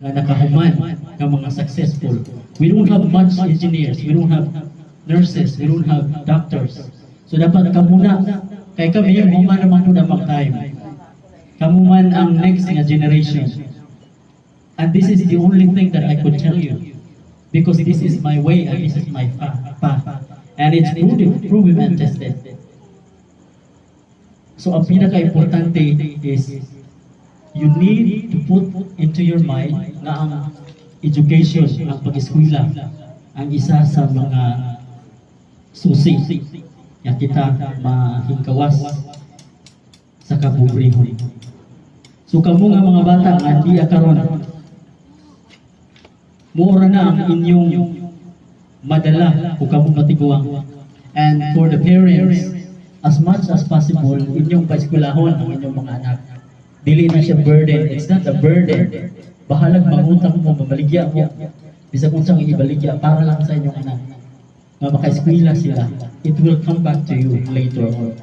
nga nakahuman nga mga successful. We don't have much engineers, we don't have nurses, we don't have doctors. So dapat kamuna, kay kami yung human naman po damang time. Kamu man ang next nga generation. And this is the only thing that I could tell you. Because this is my way and this is my path. And it's proven and tested. So ang pinaka-importante is you need to put into your mind na ang education, ang pag-eskwela, ang isa sa mga susi na kita mahingkawas sa kapobrehon. So kamo nga mga bata nga di karon mura na ang inyong madala kung kamo matiguang. And for the parents, as much as possible, inyong paeskwelahon ang inyong mga anak. Dili na siya burden. It's not a burden. Bahalag mangutang mo, mamaligya mo. Bisa kung saan ibaligya para lang sa inyong anak. Nga makaeskwela sila. It will come back to you later on.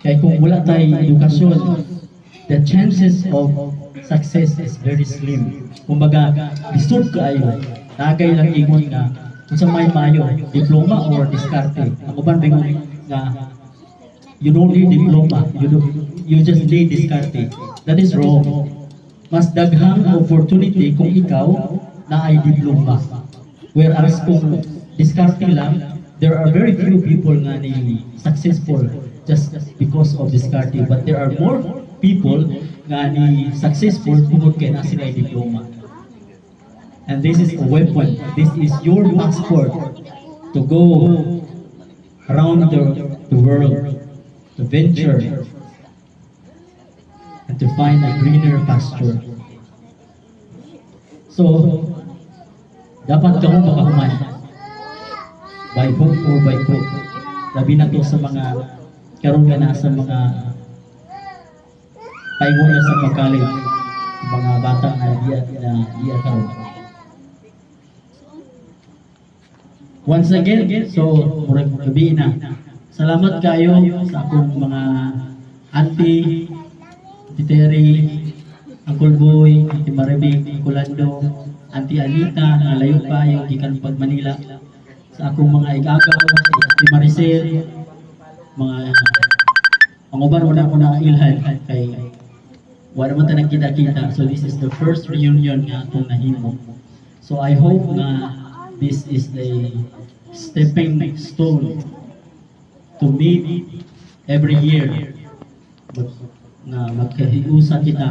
Kaya kung wala tayong edukasyon, the chances of success is very slim. Kumbaga, lisod kaayo. Tagay lang ingon nga kung sa may mayo, diploma or diskarte. Ang uban bingon nga you don't need diploma, you just need diskarte. That is wrong. Mas daghang opportunity kung ikaw na ay diploma. Whereas kung diskarte lang, there are very few people nga ni successful just because of diskarte. But there are more people nga ni successful tungod kay na sila ay diploma. And this is a weapon. This is your passport to go around the world, to venture, and to find a greener pasture. So, dapat ka mong makahuman by hook or by crook. Labi na to sa mga karon nga nasa mga paingon na sa pagkalit, mga bata na diya karon. Once again, so murag gabi na. Salamat kayo sa akong mga auntie, Auntie Terry, Uncle Boy, Auntie Maribig, Uncle Lando, Auntie Anita, na layo pa yung gikan pag Manila. Sa akong mga igagaw, Auntie Maricel, mga ang uban wala ko na ilhan kay wala man tanang kita-kita. So this is the first reunion nga akong nahimo. So I hope na this is the stepping stone to meet every year na magkahiusa kita.